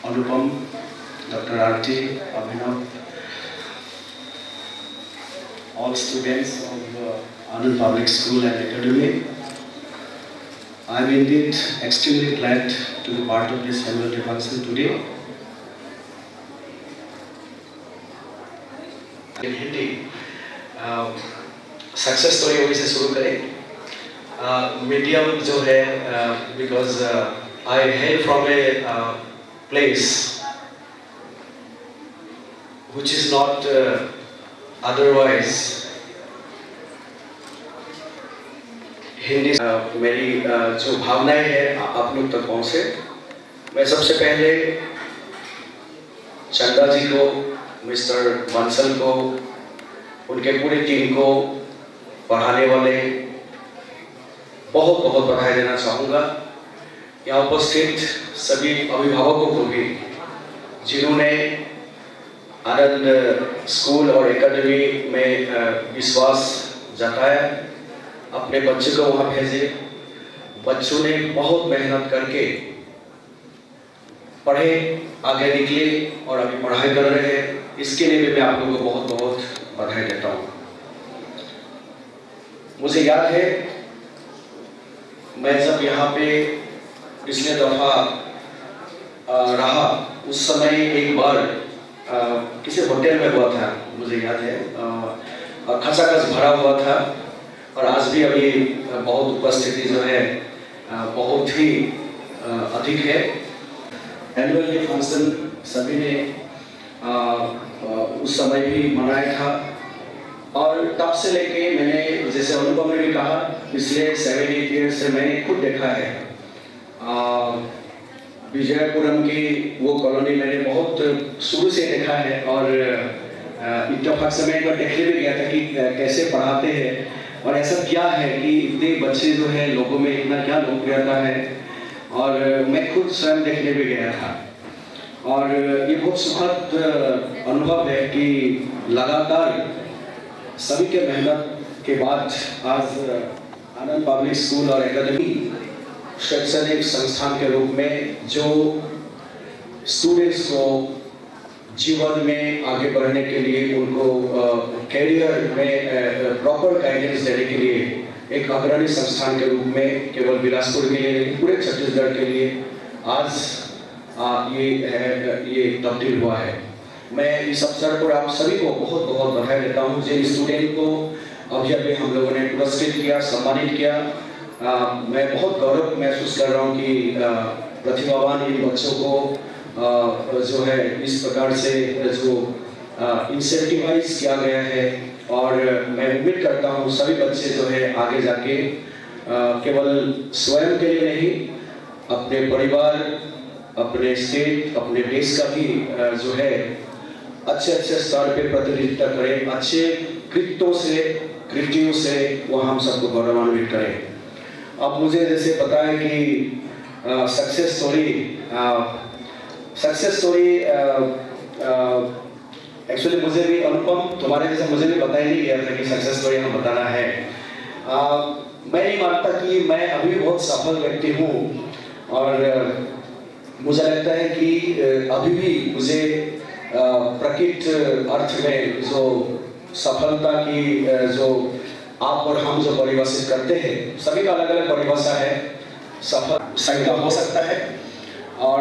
Anupam, Dr. R.T., Abhinav, all students of Anand Public School and Academy. I am indeed extremely glad to be part of this annual day function today. In Hindi, success story वही से शुरू करें. Medium जो है, because I hello from A place which is not otherwise Hindi मेरी जो भावनाएं हैं आप लोग तक पहुंचे. मैं सबसे पहले चंदा जी को, मिस्टर बंसल को, उनके पूरी टीम को, पढ़ाने वाले बहुत बहुत बधाई देना चाहूँगा. यहाँ उपस्थित सभी अभिभावकों को भी जिन्होंने आनंद स्कूल और एकेडमी में विश्वास जताया, अपने बच्चे को वहाँ भेजे. बच्चों ने बहुत मेहनत करके पढ़े, आगे निकले और अभी पढ़ाई कर रहे हैं. इसके लिए भी मैं आप लोगों को बहुत बहुत बधाई देता हूँ. मुझे याद है मैं जब यहाँ पे पिछले दफा रहा, उस समय एक बार किसी होटल में हुआ था, मुझे याद है, खचाखच भरा हुआ था. और आज भी अभी बहुत उपस्थिति जो है बहुत ही अधिक है. एनुअल डे फंक्शन सभी ने उस समय भी मनाया था. और तब से लेके मैंने, जैसे अनुपम ने भी कहा, पिछले 7-8 ईयर्स से मैंने खुद देखा है. विजयपुरम की वो कॉलोनी मैंने बहुत शुरू से देखा है. और इत्तेफाक से मैं एक बार देखने भी गया था कि कैसे पढ़ाते हैं और ऐसा क्या है कि इतने बच्चे जो है लोगों में इतना क्या लोकप्रियता है. और मैं खुद स्वयं देखने भी गया था. और ये बहुत सुखद अनुभव है कि लगातार सभी के मेहनत के बाद आज आनंद पब्लिक स्कूल और एकेडमी शैक्षणिक संस्थान के रूप में जो स्टूडेंट्स को जीवन में आगे बढ़ने के लिए, उनको कैरियर में प्रॉपर गाइडेंस देने के लिए एक अग्रणी संस्थान के रूप में केवल बिलासपुर के लिए नहीं, पूरे छत्तीसगढ़ के लिए आज ये तब्दील हुआ है. मैं इस अवसर पर आप सभी को बहुत बहुत बधाई देता हूँ. जिन स्टूडेंट को अभी हम लोगों ने पुरस्कृत किया, सम्मानित किया, मैं बहुत गौरव महसूस कर रहा हूँ कि प्रतिभावान इन बच्चों को जो है इस प्रकार से जो इंसेंटिवाइज किया गया है. और मैं उम्मीद करता हूँ सभी बच्चे जो है आगे जाके केवल स्वयं के लिए नहीं, अपने परिवार, अपने स्टेट, अपने देश का भी जो है अच्छे स्तर पे प्रतिनिधित्व करें, अच्छे कृतियों से वो हम सबको गौरवान्वित करें. अब मुझे जैसे पता है कि सक्सेस स्टोरी एक्चुअली मुझे भी, अनुपम, तुम्हारे जैसे मुझे भी पता ही नहीं गया था कि सक्सेस स्टोरी हमें बताना है. मैं नहीं मानता कि मैं अभी भी बहुत सफल व्यक्ति हूँ. और मुझे लगता है कि अभी भी मुझे प्रकृत अर्थ में जो सफलता की जो आप और हम जो परिभाषित करते हैं, सभी का अलग अलग परिभाषा है. सफल संज्ञा हो सकता है. और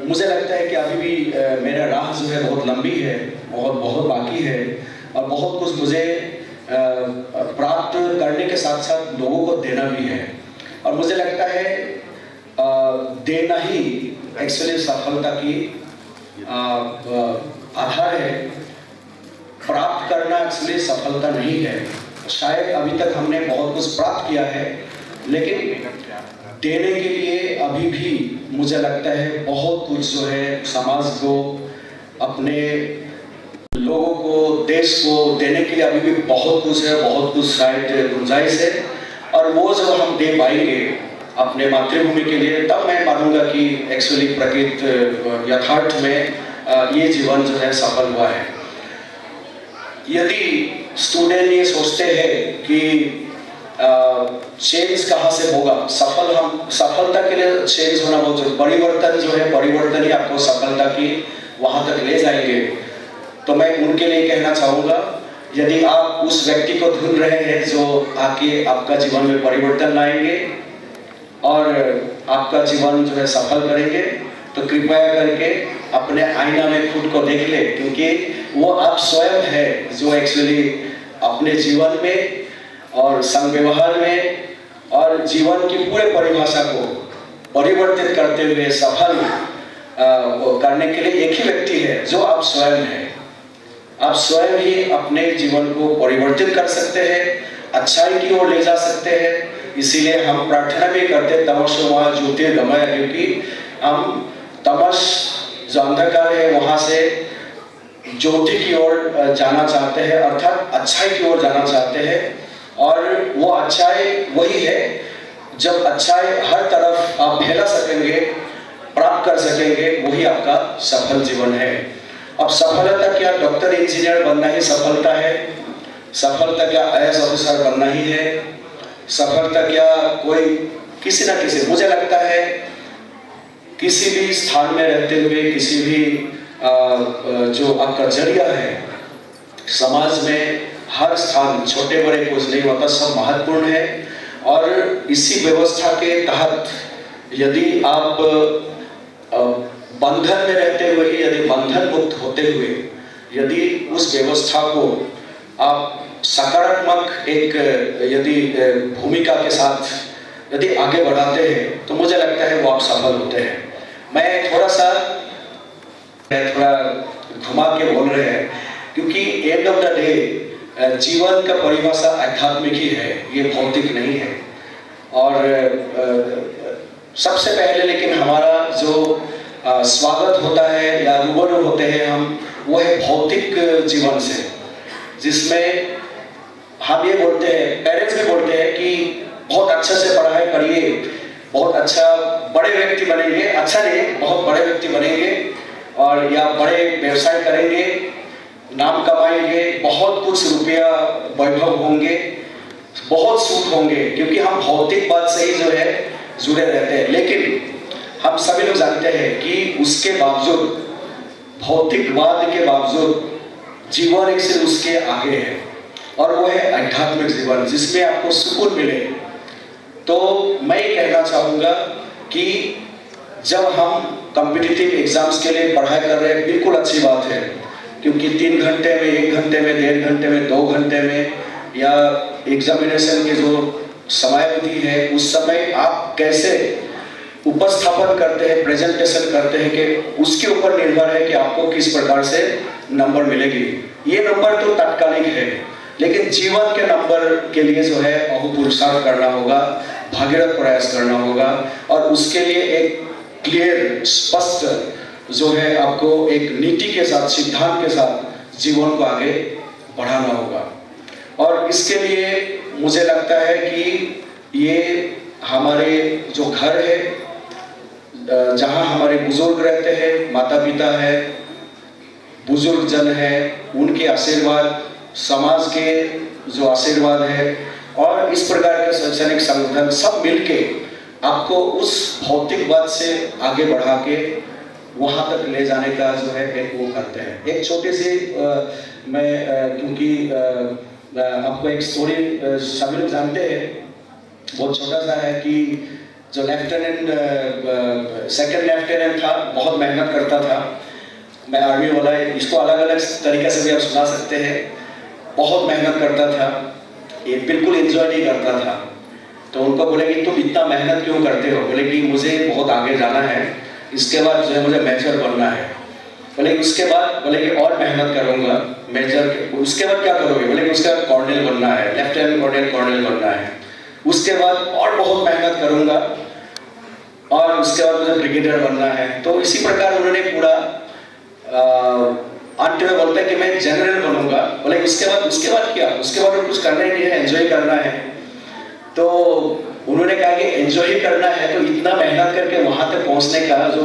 मुझे लगता है कि अभी भी मेरा राह जो है बहुत लंबी है, बहुत बाकी है. और बहुत कुछ मुझे प्राप्त करने के साथ साथ लोगों को देना भी है. और मुझे लगता है देना ही एक्चुअली सफलता की आधार है. प्राप्त करना एक्चुअली सफलता नहीं है. शायद अभी तक हमने बहुत कुछ प्राप्त किया है, लेकिन देने के लिए अभी भी मुझे लगता है बहुत कुछ जो है समाज को, अपने लोगों को, देश को देने के लिए अभी भी बहुत कुछ है, बहुत कुछ शायद गुंजाइश है. और वो जो हम दे पाएंगे अपने मातृभूमि के लिए, तब मैं मानूंगा कि एक्चुअली प्रकृत यथार्थ में ये जीवन जो है सफल हुआ है. यदि स्टूडेंट ये सोचते हैं कि चेंज कहाँ से होगा, सफलता के लिए चेंज होना बहुत जरूरी, परिवर्तन जो है, परिवर्तन ही आपको सफलता की वहां तक ले जाएंगे। तो मैं उनके लिए कहना चाहूँगा, यदि आप उस व्यक्ति को ढूंढ रहे हैं जो आके आपका जीवन में परिवर्तन लाएंगे और आपका जीवन जो है सफल करेंगे, तो कृपया करके अपने आईना में खुद को देख ले, क्योंकि वो आप स्वयं है जो एक्चुअली अपने जीवन में और संग व्यवहार में और जीवन की पूरे परिभाषा को परिवर्तित करते हुए सफल करने के लिए एक ही व्यक्ति है जो आप स्वयं हैं। आप स्वयं ही अपने जीवन को परिवर्तित कर सकते हैं, अच्छाई की ओर ले जा सकते हैं। इसीलिए हम प्रार्थना भी करते हैं, तमस्सो मा ज्योतिर्गमय, क्योंकि हम तमस जो अंधकार है वहां से ज्योति की ओर जाना चाहते हैं, अर्थात अच्छाई की ओर जाना चाहते हैं। और वो अच्छाई वही है, जब अच्छाई हर तरफ आप फैला सकेंगे, प्राप्त कर सकेंगे, वही आपका सफल जीवन है। अब सफलता क्या डॉक्टर इंजीनियर बनना ही सफलता है? सफलता क्या IAS ऑफिसर बनना ही है? सफलता क्या कोई किसी ना किसी, मुझे लगता है किसी भी स्थान में रहते हुए, किसी भी जो आपका जरिया है समाज में, हर स्थान छोटे बड़े कुछ नहीं होता, सब महत्वपूर्ण है। और इसी व्यवस्था के तहत यदि आप बंधन में रहते हुए, यदि बंधन मुक्त होते हुए, यदि उस व्यवस्था को आप सकारात्मक एक यदि भूमिका के साथ यदि आगे बढ़ाते हैं, तो मुझे लगता है वो आप सफल होते हैं। मैं थोड़ा घुमा के बोल रहे हैं, क्योंकि एंड ऑफ द डे जीवन का परिभाषा आध्यात्मिक ही है, ये भौतिक नहीं है। और सबसे पहले लेकिन हमारा जो स्वागत होता है या रूबरू होते हैं हम, वो है भौतिक जीवन से, जिसमें हम ये बोलते हैं, पेरेंट्स भी बोलते हैं कि बहुत अच्छे से पढ़ाई करिए, बहुत अच्छा बड़े व्यक्ति बनेंगे, अच्छा नहीं बहुत बड़े व्यक्ति बनेंगे, और या बड़े व्यवसाय करेंगे, नाम कमाएंगे, बहुत कुछ रुपया वैभव होंगे, बहुत सुख होंगे, क्योंकि हम भौतिक बात से ही जो है जुड़े रहते हैं। लेकिन हम सभी लोग जानते हैं कि उसके बावजूद, भौतिकवाद के बावजूद, जीवन एक से उसके आगे है, और वो है आध्यात्मिक जीवन, जिसमें आपको सुकून मिले। तो मैं ये कहना चाहूँगा कि जब हम कॉम्पिटिटिव एग्जाम्स के लिए पढ़ाई कर रहे हैं, बिल्कुल अच्छी बात है, क्योंकि 3 घंटे में, 1 घंटे में, 1.5 घंटे में, 2 घंटे में, या एग्जामिनेशन के जो समयावधि है उस समय आप कैसे उपस्थापन करते हैं, प्रेजेंटेशन करते हैं, कि उसके ऊपर निर्भर है कि आपको किस प्रकार से नंबर मिलेगी। ये नंबर तो तात्कालिक है, लेकिन जीवन के नंबर के लिए जो है बहुपुरुषार्थ करना होगा, भागीरथ प्रयास करना होगा, और उसके लिए एक क्लियर, स्पष्ट जो है आपको एक नीति के साथ, सिद्धांत के साथ जीवन को आगे बढ़ाना होगा। और इसके लिए मुझे लगता है कि ये हमारे जो घर है, जहाँ हमारे बुजुर्ग रहते हैं, माता पिता है, बुजुर्ग जन है, उनके आशीर्वाद, समाज के जो आशीर्वाद है, और इस प्रकार के शैक्षणिक संगठन सब मिलके आपको उस भौतिकवाद से आगे बढ़ा के वहाँ तक ले जाने का जो है एक वो करते हैं। एक छोटी सी मैं क्योंकि आपको एक स्टोरी सभी लोग जानते हैं, बहुत छोटा सा है, कि जो लेफ्टिनेंट, सेकंड लेफ्टिनेंट था, बहुत मेहनत करता था। मैं आर्मी वाला, इसको अलग अलग तरीके से भी आप सुना सकते हैं। बहुत मेहनत करता था, ये बिल्कुल एंजॉय नहीं करता था। तो उनको बोले कि तुम इतना मेहनत क्यों करते हो? बोले कि मुझे बहुत आगे जाना है, इसके बाद जो है मुझे मेजर बनना है। बोले उसके बाद, बोले कि और मेहनत करूंगा मेजर, उसके बाद क्या करोगे? बोले कि उसके बाद कॉर्नेल बनना है, लेफ्टिनेंट कॉर्नेल बनना है। उसके बाद और बहुत मेहनत करूंगा, और उसके बाद मुझे ब्रिगेडियर बनना है। तो इसी प्रकार उन्होंने पूरा अंत में बोलते हैं कि मैं जनरल बनूंगा। बोले उसके बाद क्या? उसके बाद कुछ करना ही नहीं है, एंजॉय करना है। तो उन्होंने कहा कि एंजॉय ही करना है, तो इतना मेहनत करके वहां तक पहुंचने का जो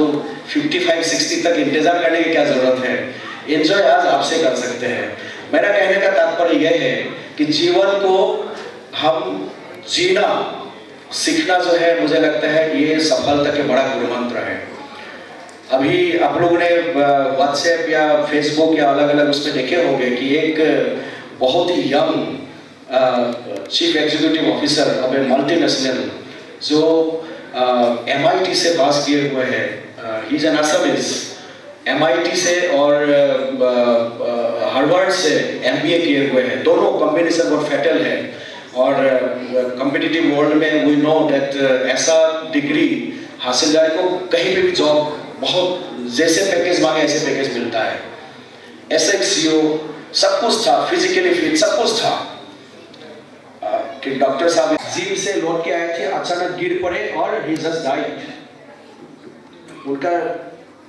55-60 तक इंतजार करने की क्या जरूरत है? एंजॉय आज आपसे कर सकते हैं। मेरा कहने का तात्पर्य यह है कि जीवन को हम जीना सीखना जो है, मुझे लगता है ये सफलता के बड़ा गुरु मंत्र है। अभी आप लोगों ने व्हाट्सएप या फेसबुक या अलग अलग उसमें देखे होंगे कि एक बहुत ही young chief executive officer of a multinational जो MIT से पास किए हुए हैं, he is an Assamese, MIT से और हार्वर्ड से MBA किए हुए हैं। दोनों कॉम्बिनेशन बहुत फैटल है और कॉम्पिटिटिव वर्ल्ड में वी नो दैट ऐसा डिग्री हासिल जाए को कहीं पे भी जॉब बहुत जैसे पैकेज मांगे ऐसे पैकेज मिलता है। SXCO सब कुछ था, फिजिकली फिट सब कुछ था। कि डॉक्टर साहब जिम से लौट के आए थे, अचानक गिर पड़े और ही जस्ट डाइड। उनका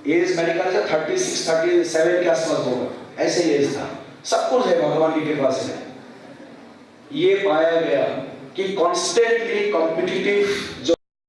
एज मैंने कहा 36-37 के आसपास होगा, ऐसे ही एज था। सब कुछ है भगवान की कृपा से। ये पाया गया कि कॉन्स्टेंटली कॉम्पिटिटिव जो